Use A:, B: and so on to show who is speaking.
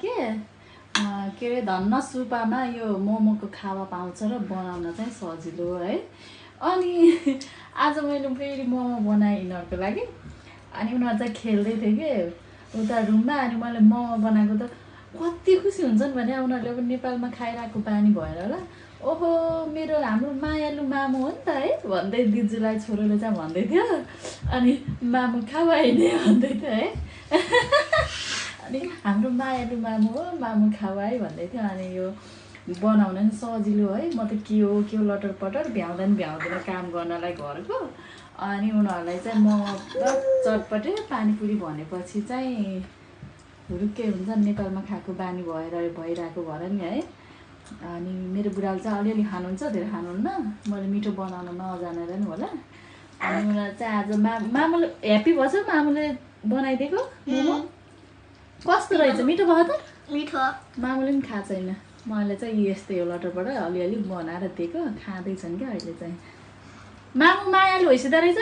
A: के अरे धन्न सुपामा यो मोमोको खावा पाउँछ र बनाउन चाहिँ सजिलो है। अनि आज मैले फेरि मोमो बनाएँ यिनीहरूको लागि। अनि उनीहरू चाहिँ खेल्दै थियो कि उता रुममा। अनि मैले मोमो बनाएको त कति खुसी हुन्छन् भने उनीहरूले अब नेपालमा खाइरहेको बानी भएर होला। ओहो मेरो हाम्रो मायालु मामु हो नि त है भन्दै दिजुलाई छोरोले चाहिँ भन्दै थियो। अनि मामु खावाइने भन्दै थियो है। अनि हाम्रो मायालु मामु हो मामु खावाई भन्दै थियो। अनि यो बनाउन नि सजिलो है। म त के हो लटर पटर भ्याउँदैन काम गर्नलाई घरको। अनि उनीहरूलाई चाहिँ म चटपटे पानीपुरी भनेपछि चाहिँ हुरुक्कै हुन्छ नेपालमा खाएको बानी भइरहेको भएर नि है। अनि मेरो बुढाले चाहिँ अलिअलि खानुहुन्छ धेरै खानुहुन्न। मैले मिठो बनाउन नजानेर नि होला। अनि उनीहरू चाहिँ आज मामुले ह्याप्पी भएछ मामुले बनाइदिएको मोमो कस्तो रहेछ मिठो भयो त?
B: मिठो।
A: मामुले पनि खाएको छैन। मैले चाहिँ यस्तै हो लटरबाट अलिअलि बनाएर दिएको खाँदैछन् क्या अहिले चाहिँ। मामु मायालु भइसक्दो रहेछ।